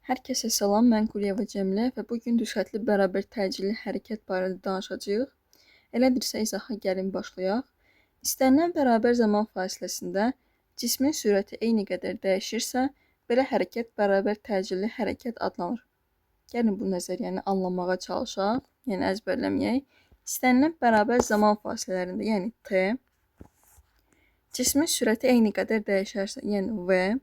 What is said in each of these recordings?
Hər kəsə salam, mən Qulyeva Cəmilə və bugün düşətli bərabər təcili hərəkət barədə danışacağıq. Elədirsə izaha gəlin başlayaq. İstənilən bərabər zaman fasiləsində cismin sürəti eyni qədər dəyişirsə, belə hərəkət bərabər təcili hərəkət adlanır. Gəlin bu nəzəriyyəni anlamağa çalışaq, yəni əzbərləməyək. İstənilən bərabər zaman fasilələrində, yəni t, cismin sürəti eyni qədər dəyişərsə, yəni v,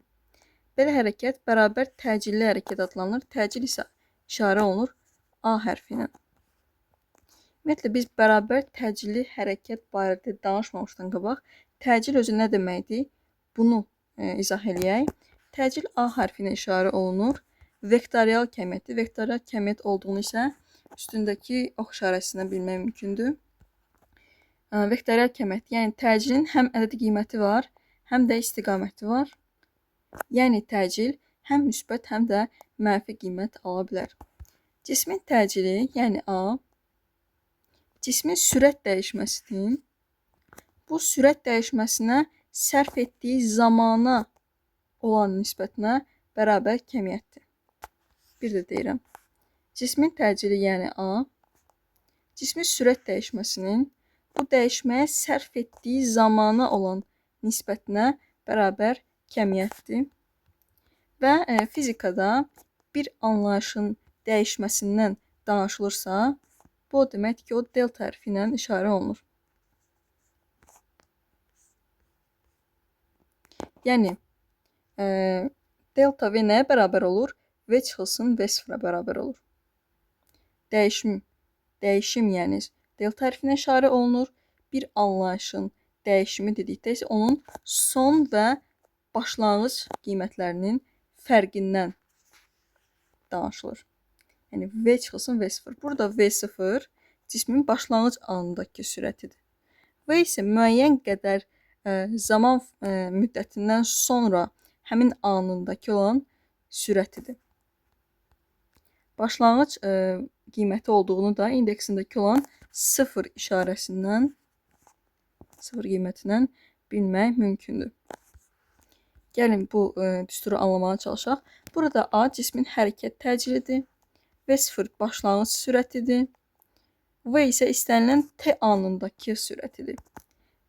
belə hərəkət bərabər təcilli hərəkət adlanır. Təcil isə işarə olunur A hərfi ilə. Ümumiyyətlə, biz bərabər təcilli hərəkət barədə danışmamışdan qabaq, təcil özü nə deməkdir? Bunu izah eləyək. Təcil A hərfi ilə işarə olunur. Vektorial kəmiyyətdir. Vektorial kəmiyyət olduğunu isə üstündəki ox işarəsindən bilmək mümkündür. Vektorial kəmiyyət, yəni təcilin həm ədədi qiyməti var, həm də istiqaməti var. Yəni təcil həm müsbət, həm də mənfi qiymət ala bilər. Cismin təcili, yəni A, cismin sürət dəyişməsinin bu sürət dəyişməsinə sərf etdiyi zamana olan nisbətinə bərabər kəmiyyətdir. Bir də deyirəm. Cismin təcili, yəni A, cismin sürət dəyişməsinin bu dəyişməyə sərf etdiyi zamana olan nisbətinə bərabər kəmiyyətdir. Və fizikada bir anlayışın dəyişməsindən danışılırsa, bu o deməkdir ki, o delta hərfi ilə işarə olunur. Yəni, delta V nəyə bərabər olur? V çıxılsın V0-a bərabər olur. Dəyişim yəni delta hərfinə işarə olunur. Bir anlayışın dəyişimi dedikdə isə onun son və başlanğıc qiymətlərinin fərqindən danışılır. Yəni V çıxılsın V0. Burada V0 cismin başlanğıc anındakı sürətidir. V isə müəyyən qədər zaman müddətindən sonra həmin anındakı olan sürətidir. Başlanğıc qiyməti olduğunu da indeksindəki olan 0 işarəsindən, 0 qiymətindən bilmək mümkündür. Gəlin bu düsturu anlamağa çalışaq. Burada A cismin hərəkət təcilidir. V0 başlanğıc sürətidir. V isə istənilən t anındakı sürətidir.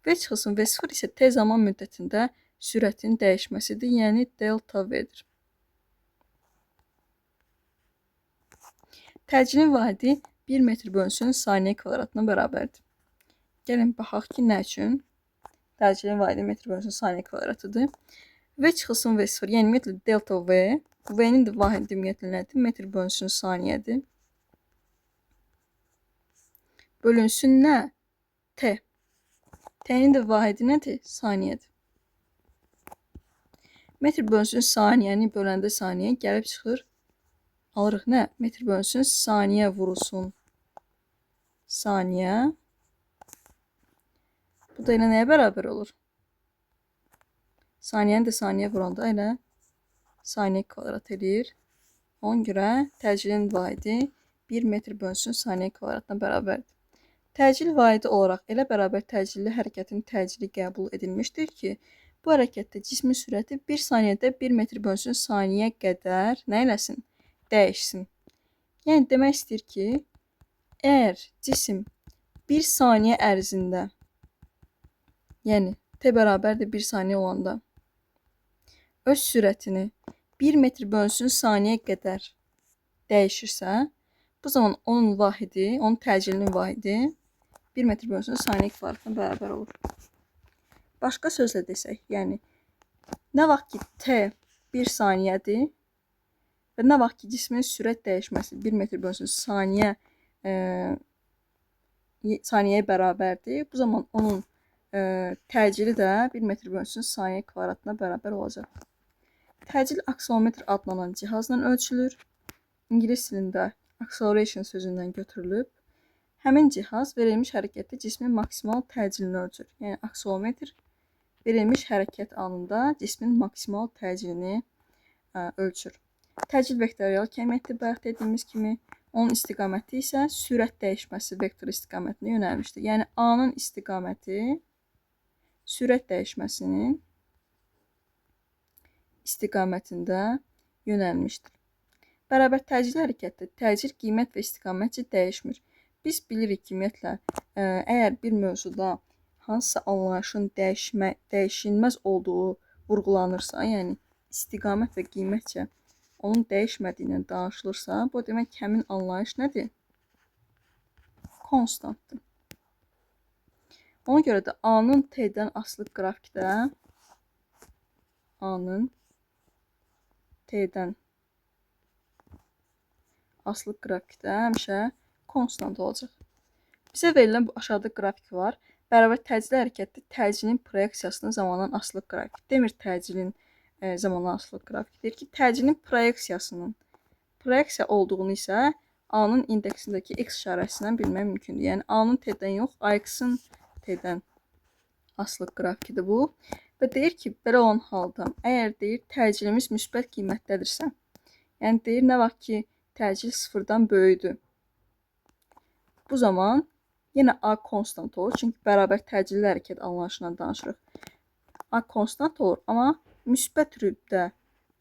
V çıxılsın V0 isə t zaman müddətində sürətin dəyişməsidir, yəni delta V'dir. Təcilin vahidi 1 metr bölünsün saniyə kvadratına bərabərdir. Gəlin baxaq ki, nə üçün? Təcilin vahidi metr bölünsün saniyə kvadratıdır. V çıxılsın V0, yəni ümumiyyətlə delta V. V-nin də vahidi ümumiyyətlə nədir? Metr bölünsün saniyədir. Bölünsün nə? T. T-nin də vahidi nədir? Saniyədir. Metr bölünsün saniyəni böləndə saniyə gəlib çıxır. Alırıq nə? Metr bölünsün saniyə vurulsun saniyə. Bu da elə nəyə bərabər olur? Saniyəni də saniyə vuranda elə saniyə kvadrat edir. Ona görə təcilin vahidi 1 metr bölünsün saniyə kvadratına bərabərdir. Təcil vahidi olaraq elə bərabər təcilli hərəkətin təcili qəbul edilmişdir ki, bu hərəkətdə cismin sürəti 1 saniyədə 1 metr bölünsün saniyə qədər nə eləsin? Dəyişsin. Yəni demək istəyir ki, əgər cisim 1 saniyə ərzində, yəni t bərabərdir 1 saniyə olanda, öz sürətini 1 metr bölünsün saniyə qədər dəyişirsə, bu zaman onun vahidi, onun təcilinin vahidi 1 metr bölünsün saniyə kvadratına bərabər olur. Başqa sözlə desək, yəni nə vaxt ki t 1 saniyədir və nə vaxt ki cismin sürət dəyişməsi 1 metr bölünsün saniyəyə bərabərdir, bu zaman onun təcili də 1 metr bölünsün saniyə kvadratına bərabər olacaq. Təcil akselerometr adlanan cihazla ölçülür. İngilis dilində acceleration sözündən götürülüb. Həmin cihaz verilmiş hərəkətdə cismin maksimal təcilini ölçür. Yəni akselerometr verilmiş hərəkət anında cismin maksimal təcilini ölçür. Təcil vektorial kəmiyyətdir, bayaq dediyimiz kimi. Onun istiqaməti isə sürət dəyişməsi vektor istiqamətinə yönəlmişdir. Yəni A-nın istiqaməti sürət dəyişməsinin istiqamətində yönəlmişdir. Bərabər təcili hərəkətdə təcil, qiymət və istiqamətcə dəyişmir. Biz bilirik ki, ümumiyyətlə, əgər bir mövzuda hansısa anlayışın dəyişilməz olduğu vurğulanırsa, yəni istiqamət və qiymətcə onun dəyişmədiyindən danışılırsa, bu demək həmin anlayış nədir? Konstantdır. Ona görə də A-nın T-dən asılı qrafikdə A-nın T-dən asılı qrafikdə həmişə konstant olacaq. Bizə verilən bu aşağıda qrafik var. Bərabər təcili hərəkətdə təcilin proyeksiyasının zamandan asılı qrafik. Demir təcilin zamandan asılı qrafik. Deyir ki, təcilin proyeksiyasının proyeksiya olduğunu isə A-nın indeksindəki x işarəsindən bilmək mümkündür. Yəni A-nın T-dən yox, AX-ın T-dən asılı qrafikidir bu. Və deyir ki, belə olan halda, əgər deyir təcilimiz müsbət qiymətdədirsə, yəni deyir nə vaxt ki, təcil sıfırdan böyükdür. Bu zaman yenə A konstant olur, çünki bərabər təcilli hərəkət anlayışından danışırıq. A konstant olur, amma müsbət rübdə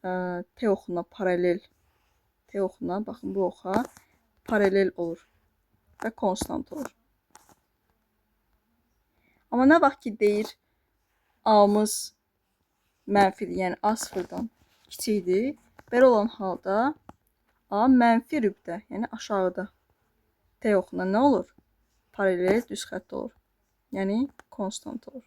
T oxuna paralel, T oxuna, baxın bu oxa paralel olur və konstant olur. Amma nə vaxt ki, deyir A-mız mənfidir, yəni A sıfırdan kiçikdir, belə olan halda A mənfi rübdə, yəni aşağıda T oxuna nə olur? Paralel düz xətt olur, yəni konstant olur.